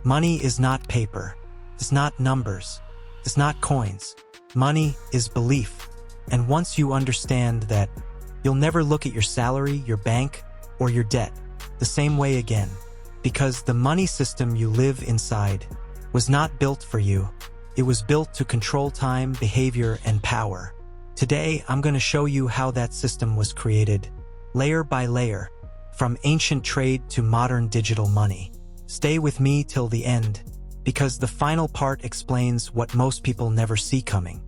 Money is not paper. It's not numbers. It's not coins. Money is belief. And once you understand that, you'll never look at your salary, your bank, or your debt the same way again. Because the money system you live inside was not built for you. It was built to control time, behavior, and power. Today, I'm going to show you how that system was created, layer by layer, from ancient trade to modern digital money. Stay with me till the end, because the final part explains what most people never see coming.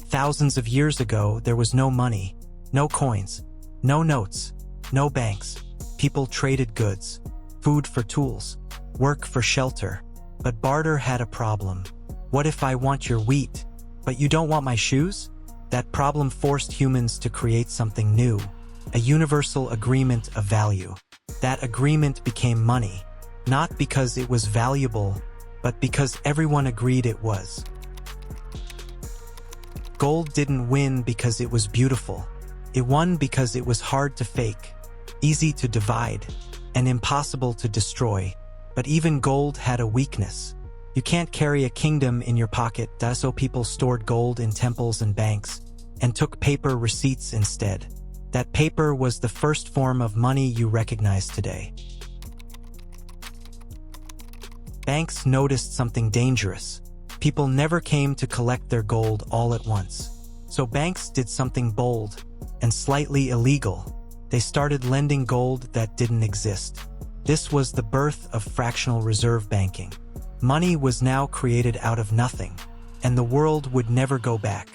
Thousands of years ago, there was no money, no coins, no notes, no banks. People traded goods, food for tools, work for shelter. But barter had a problem. What if I want your wheat, but you don't want my shoes? That problem forced humans to create something new, a universal agreement of value. That agreement became money, not because it was valuable, but because everyone agreed it was. Gold didn't win because it was beautiful. It won because it was hard to fake, easy to divide, and impossible to destroy. But even gold had a weakness. You can't carry a kingdom in your pocket, so people stored gold in temples and banks, and took paper receipts instead. That paper was the first form of money you recognize today. Banks noticed something dangerous. People never came to collect their gold all at once. So banks did something bold and slightly illegal. They started lending gold that didn't exist. This was the birth of fractional reserve banking. Money was now created out of nothing, and the world would never go back.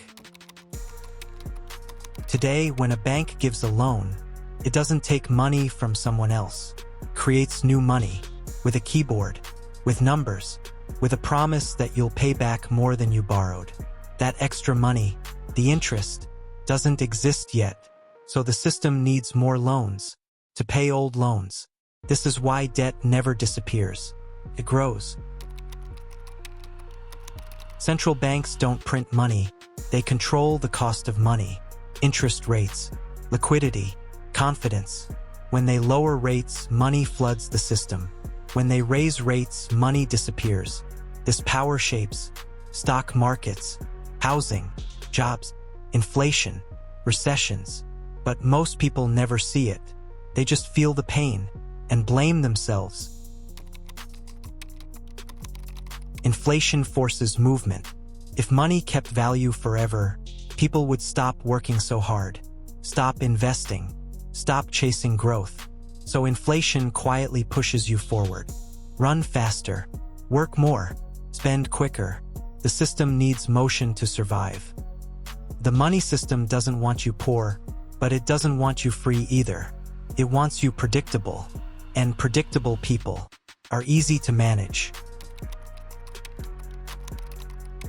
Today, when a bank gives a loan, it doesn't take money from someone else. It creates new money, with a keyboard, with numbers, with a promise that you'll pay back more than you borrowed. That extra money, the interest, doesn't exist yet, so the system needs more loans to pay old loans. This is why debt never disappears. It grows. Central banks don't print money. They control the cost of money, interest rates, liquidity, confidence. When they lower rates, money floods the system. When they raise rates, money disappears. This power shapes stock markets, housing, jobs, inflation, recessions. But most people never see it. They just feel the pain and blame themselves. Inflation forces movement. If money kept value forever, people would stop working so hard, stop investing, stop chasing growth. So inflation quietly pushes you forward. Run faster, work more, spend quicker. The system needs motion to survive. The money system doesn't want you poor, but it doesn't want you free either. It wants you predictable. And predictable people are easy to manage.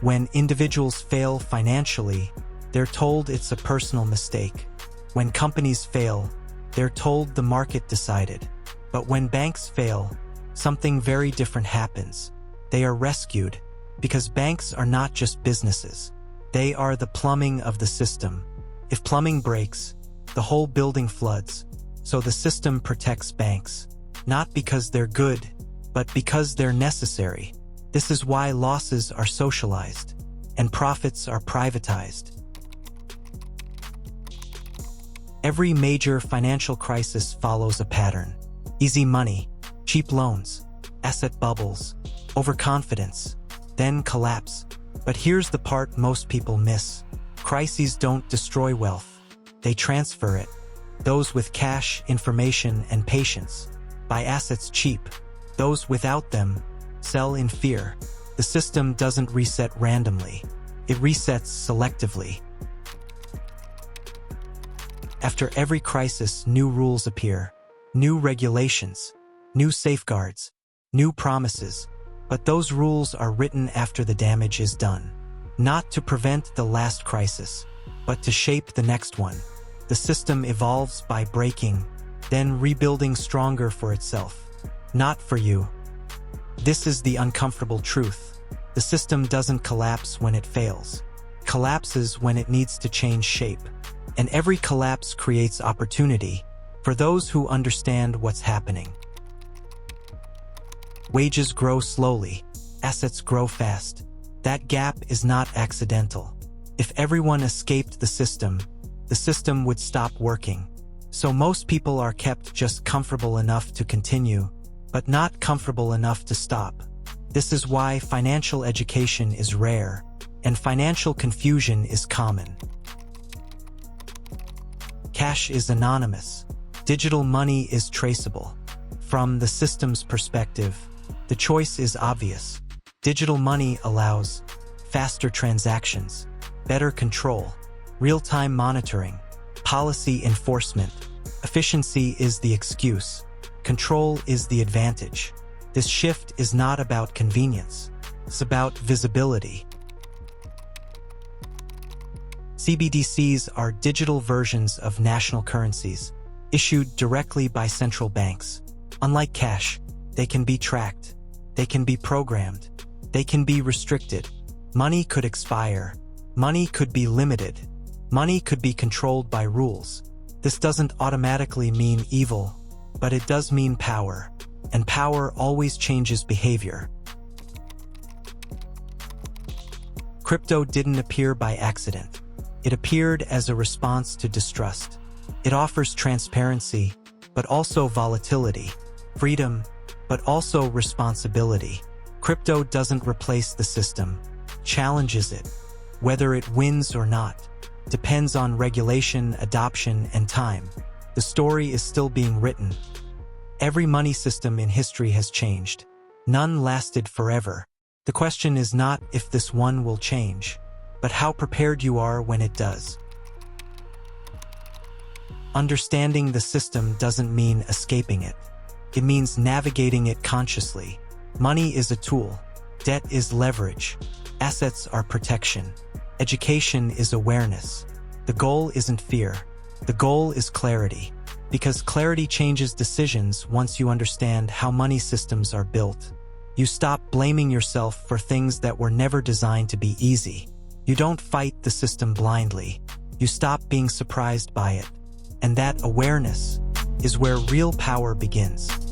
When individuals fail financially, they're told it's a personal mistake. When companies fail, they're told the market decided. But when banks fail, something very different happens. They are rescued, because banks are not just businesses. They are the plumbing of the system. If plumbing breaks, the whole building floods. So the system protects banks, not because they're good, but because they're necessary. This is why losses are socialized, and profits are privatized. Every major financial crisis follows a pattern. Easy money, cheap loans, asset bubbles, overconfidence, then collapse. But here's the part most people miss. Crises don't destroy wealth. They transfer it. Those with cash, information, and patience buy assets cheap. Those without them sell in fear. The system doesn't reset randomly. It resets selectively. After every crisis, new rules appear, new regulations, new safeguards, new promises. But those rules are written after the damage is done. Not to prevent the last crisis, but to shape the next one. The system evolves by breaking, then rebuilding stronger for itself. Not for you. This is the uncomfortable truth. The system doesn't collapse when it fails. It collapses when it needs to change shape. And every collapse creates opportunity for those who understand what's happening. Wages grow slowly, assets grow fast. That gap is not accidental. If everyone escaped the system would stop working. So most people are kept just comfortable enough to continue, but not comfortable enough to stop. This is why financial education is rare, and financial confusion is common. Cash is anonymous. Digital money is traceable. From the system's perspective, the choice is obvious. Digital money allows faster transactions, better control, real-time monitoring, policy enforcement. Efficiency is the excuse. Control is the advantage. This shift is not about convenience. It's about visibility. CBDCs are digital versions of national currencies, issued directly by central banks. Unlike cash, they can be tracked. They can be programmed. They can be restricted. Money could expire. Money could be limited. Money could be controlled by rules. This doesn't automatically mean evil, but it does mean power, and power always changes behavior. Crypto didn't appear by accident. It appeared as a response to distrust. It offers transparency, but also volatility, freedom, but also responsibility. Crypto doesn't replace the system, challenges it. Whether it wins or not depends on regulation, adoption, and time. The story is still being written. Every money system in history has changed. None lasted forever. The question is not if this one will change, but how prepared you are when it does. Understanding the system doesn't mean escaping it. It means navigating it consciously. Money is a tool. Debt is leverage. Assets are protection. Education is awareness. The goal isn't fear. The goal is clarity. Because clarity changes decisions once you understand how money systems are built. You stop blaming yourself for things that were never designed to be easy. You don't fight the system blindly. You stop being surprised by it. And that awareness is where real power begins.